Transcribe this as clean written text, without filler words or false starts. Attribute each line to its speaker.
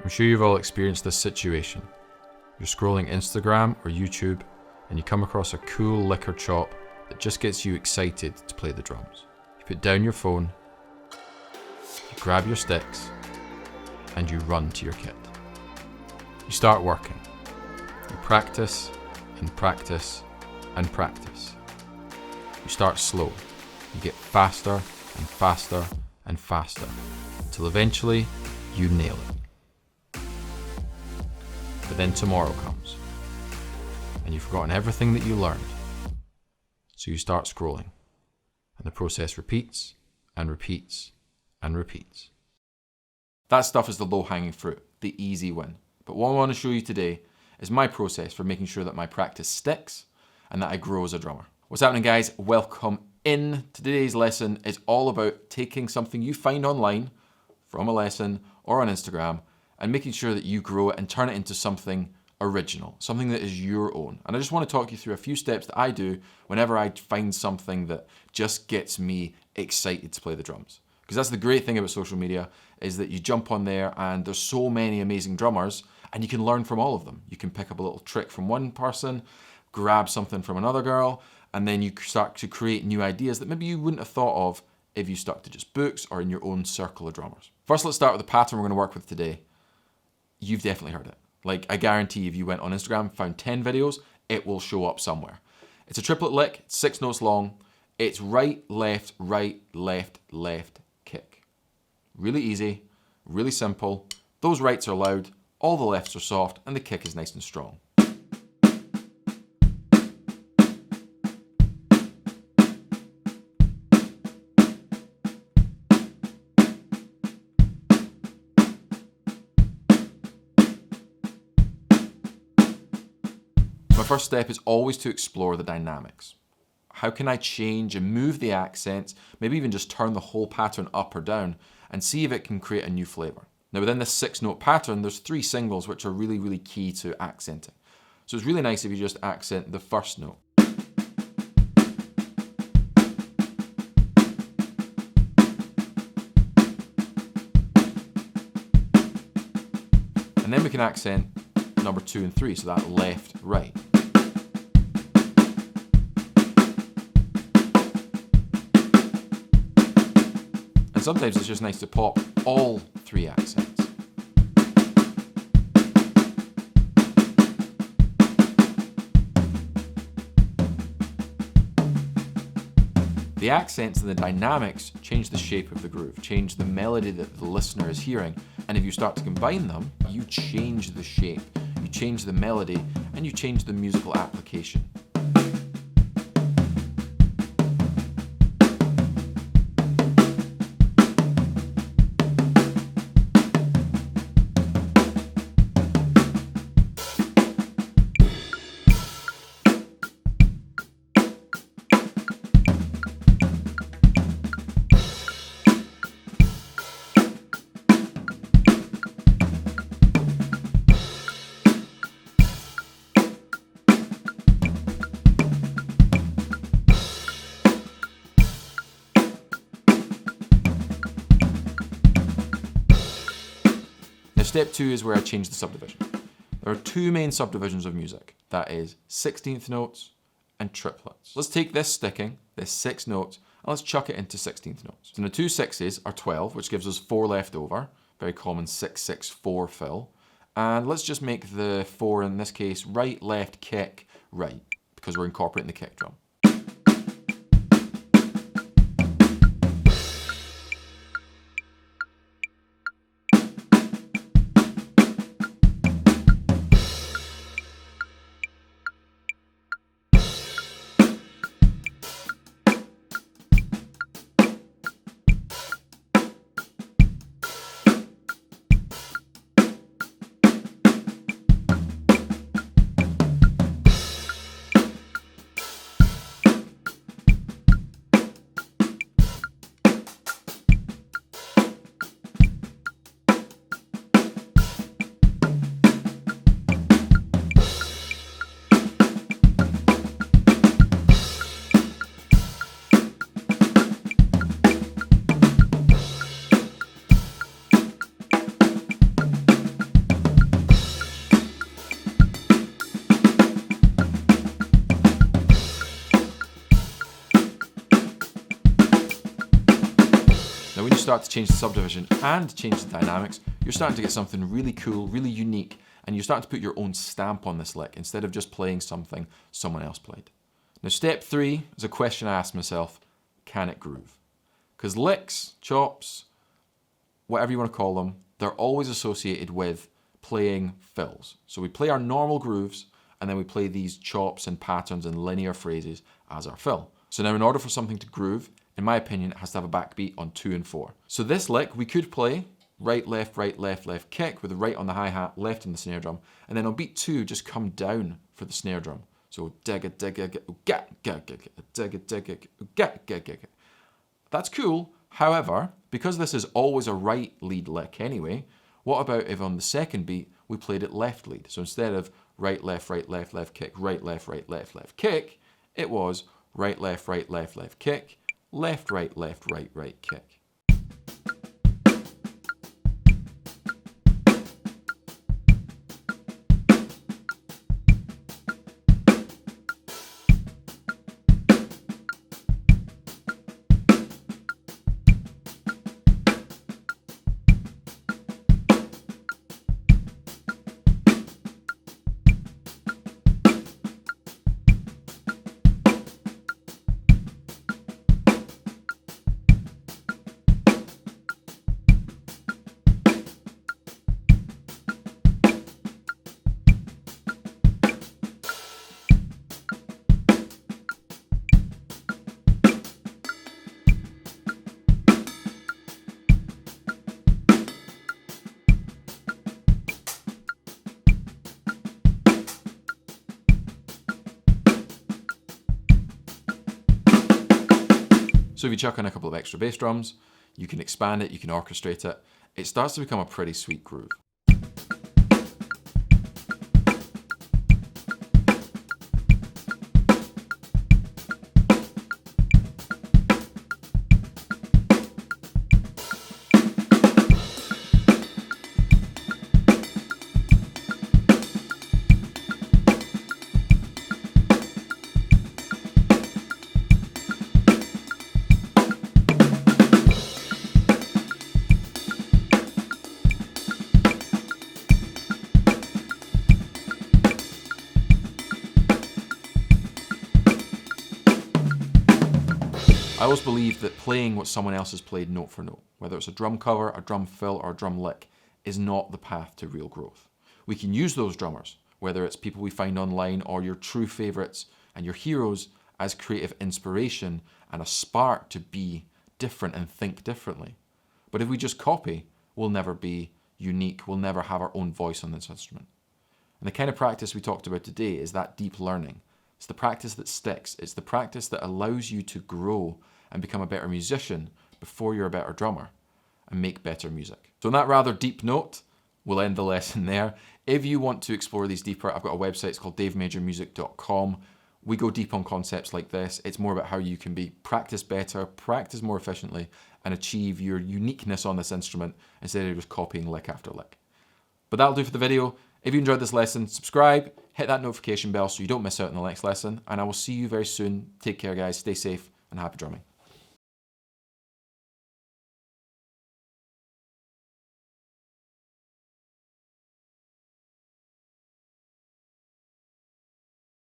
Speaker 1: I'm sure you've all experienced this situation. You're scrolling Instagram or YouTube and you come across a cool liquor chop that just gets you excited to play the drums. You put down your phone, you grab your sticks, and you run to your kit. You start working. You practice and practice and practice. You start slow. You get faster and faster and faster until eventually you nail it. But then tomorrow comes and you've forgotten everything that you learned. So you start scrolling and the process repeats and repeats and repeats. That stuff is the low-hanging fruit, the easy win. But what I want to show you today is my process for making sure that my practice sticks and that I grow as a drummer. What's happening, guys? Welcome in. Today's lesson is all about taking something you find online from a lesson or on Instagram and making sure that you grow it and turn it into something original, something that is your own. And I just want to talk you through a few steps that I do whenever I find something that just gets me excited to play the drums. Because that's the great thing about social media, is that you jump on there and there's so many amazing drummers and you can learn from all of them. You can pick up a little trick from one person, grab something from another girl, and then you start to create new ideas that maybe you wouldn't have thought of if you stuck to just books or in your own circle of drummers. First, let's start with the pattern we're going to work with today. You've definitely heard it. Like, I guarantee if you went on Instagram, found 10 videos, it will show up somewhere. It's a triplet lick, it's 6 notes long. It's right, left, kick. Really easy, really simple. Those rights are loud, all the lefts are soft, and the kick is nice and strong. My first step is always to explore the dynamics. How can I change and move the accents, maybe even just turn the whole pattern up or down and see if it can create a new flavor. Now within this 6-note pattern, there's 3 singles which are really, really key to accenting. So it's really nice if you just accent the first note. And then we can accent number 2 and 3, so that left, right. And sometimes it's just nice to pop all 3 accents. The accents and the dynamics change the shape of the groove, change the melody that the listener is hearing, and if you start to combine them, you change the shape, you change the melody, and you change the musical application. Step 2 is where I change the subdivision. There are 2 main subdivisions of music. That is 16th notes and triplets. Let's take this sticking, this 6 notes, and let's chuck it into 16th notes. So the 2 6s are 12, which gives us 4 left over. Very common 6-6-4 fill. And let's just make the 4 in this case right, left, kick, right, because we're incorporating the kick drum. start to change the subdivision and change the dynamics, you're starting to get something really cool, really unique, and you're starting to put your own stamp on this lick instead of just playing something someone else played. Now step 3 is a question I asked myself: can it groove? Because licks, chops, whatever you want to call them, they're always associated with playing fills. So we play our normal grooves, and then we play these chops and patterns and linear phrases as our fill. So now in order for something to groove, in my opinion, it has to have a backbeat on 2 and 4. So this lick, we could play right, left, left kick with the right on the hi-hat, left on the snare drum, and then on beat 2, just come down for the snare drum. So digga digga ga ga ga digga digga ga ga ga. That's cool. However, because this is always a right lead lick anyway, what about if on the second beat we played it left lead? So instead of right, left, left kick, right, left, left kick, it was right, left, kick, left, right kick. So if you chuck in a couple of extra bass drums, you can expand it, you can orchestrate it. It starts to become a pretty sweet groove. I always believe that playing what someone else has played note for note, whether it's a drum cover, a drum fill, or a drum lick, is not the path to real growth. We can use those drummers, whether it's people we find online or your true favourites and your heroes, as creative inspiration and a spark to be different and think differently. But if we just copy, we'll never be unique, we'll never have our own voice on this instrument. And the kind of practice we talked about today is that deep learning. It's the practice that sticks. It's the practice that allows you to grow and become a better musician before you're a better drummer and make better music. So on that rather deep note, we'll end the lesson there. If you want to explore these deeper, I've got a website, it's called davemajormusic.com. We go deep on concepts like this. It's more about how you can practice better, practice more efficiently, and achieve your uniqueness on this instrument instead of just copying lick after lick. But that'll do for the video. If you enjoyed this lesson, subscribe, hit that notification bell so you don't miss out on the next lesson, and I will see you very soon. Take care, guys. Stay safe and happy drumming.